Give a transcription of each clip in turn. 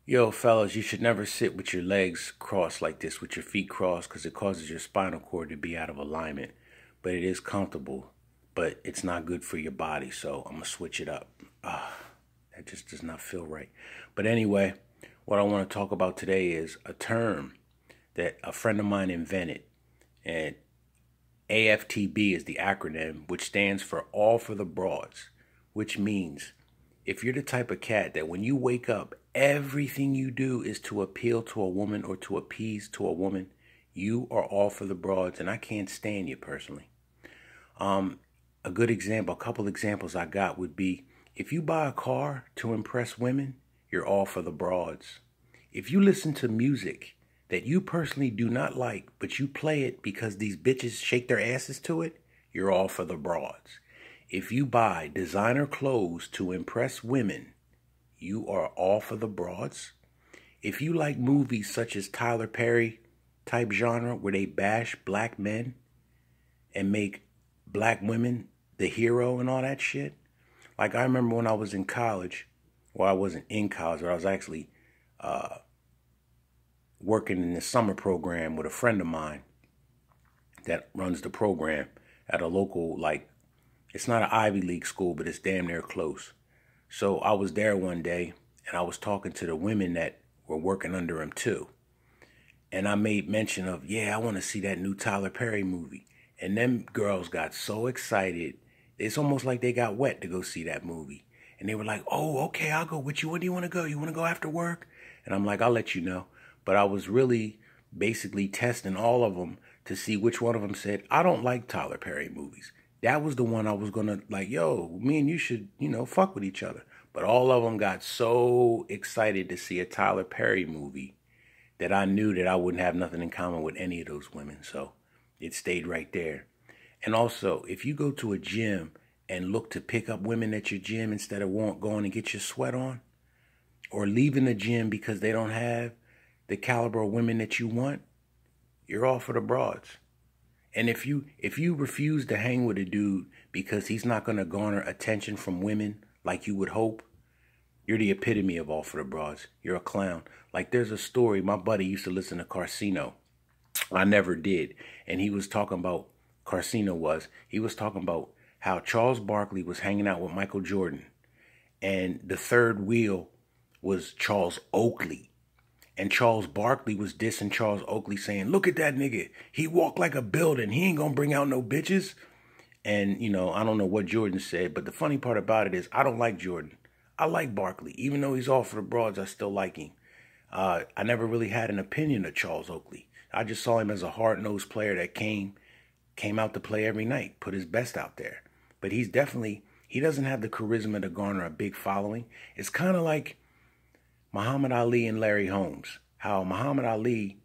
Yo, fellas, you should never sit with your legs crossed like this, with your feet crossed, because it causes your spinal cord to be out of alignment. But it is comfortable, but it's not good for your body, so I'm going to switch it up. That just does not feel right. But anyway, what I want to talk about today is a term that a friend of mine invented. And AFTB is the acronym, which stands for All for the Broads, which means if you're the type of cat that when you wake up, everything you do is to appeal to a woman or to appease to a woman, you are all for the broads, and I can't stand you personally. A good example, a couple examples I got would be, if you buy a car to impress women, you're all for the broads. If you listen to music that you personally do not like, but you play it because these bitches shake their asses to it, you're all for the broads. If you buy designer clothes to impress women, you are all for the broads. If you like movies such as Tyler Perry type genre where they bash black men and make black women the hero and all that shit. Like I remember when I was in college, well, I wasn't in college, but I was actually working in the summer program with a friend of mine that runs the program at a local, like, it's not an Ivy League school, but it's damn near close. So I was there one day, and I was talking to the women that were working under him too. And I made mention of, yeah, I want to see that new Tyler Perry movie. And them girls got so excited. It's almost like they got wet to go see that movie. And they were like, oh, okay, I'll go with you. When do you want to go? You want to go after work? And I'm like, I'll let you know. But I was really basically testing all of them to see which one of them said, I don't like Tyler Perry movies. That was the one I was going to like, yo, me and you should, fuck with each other. But all of them got so excited to see a Tyler Perry movie that I knew that I wouldn't have nothing in common with any of those women. So it stayed right there. And also, if you go to a gym and look to pick up women at your gym instead of going and get your sweat on, or leaving the gym because they don't have the caliber of women that you want, you're all for the broads. And if you refuse to hang with a dude because he's not going to garner attention from women like you would hope, you're the epitome of all for the broads. You're a clown. Like there's a story, my buddy used to listen to Carcino. I never did. And he was talking about, he was talking about how Charles Barkley was hanging out with Michael Jordan. And the third wheel was Charles Oakley. And Charles Barkley was dissing Charles Oakley, saying, look at that nigga. He walked like a building. He ain't gonna bring out no bitches. And, I don't know what Jordan said, but the funny part about it is I don't like Jordan. I like Barkley. Even though he's all for the broads, I still like him. I never really had an opinion of Charles Oakley. I just saw him as a hard-nosed player that came out to play every night, put his best out there. But he doesn't have the charisma to garner a big following. It's kind of like Muhammad Ali and Larry Holmes. How Muhammad Ali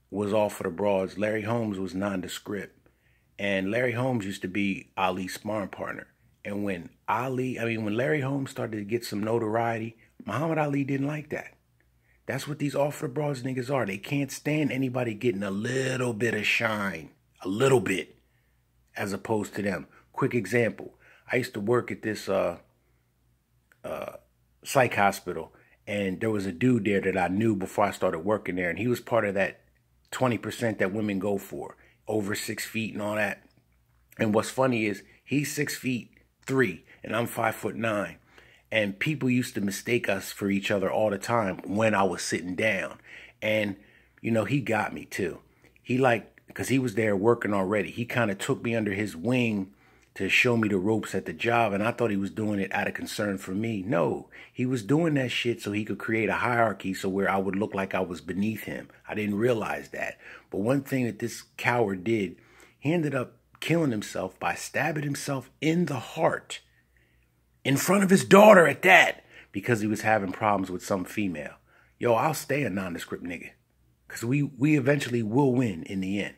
was all for the broads. Larry Holmes was nondescript. And Larry Holmes used to be Ali's sparring partner. And when Larry Holmes started to get some notoriety, Muhammad Ali didn't like that. That's what these all for the broads niggas are. They can't stand anybody getting a little bit of shine. A little bit. As opposed to them. Quick example. I used to work at this psych hospital. And there was a dude there that I knew before I started working there. And he was part of that 20% that women go for. Over 6 feet and all that. And what's funny is he's 6'3" and I'm 5'9". And people used to mistake us for each other all the time when I was sitting down. And, he got me too. Because he was there working already. He kind of took me under his wing to show me the ropes at the job, and I thought he was doing it out of concern for me. No, he was doing that shit so he could create a hierarchy so where I would look like I was beneath him. I didn't realize that. But one thing that this coward did, he ended up killing himself by stabbing himself in the heart in front of his daughter at that because he was having problems with some female. Yo, I'll stay a nondescript nigga because we eventually will win in the end.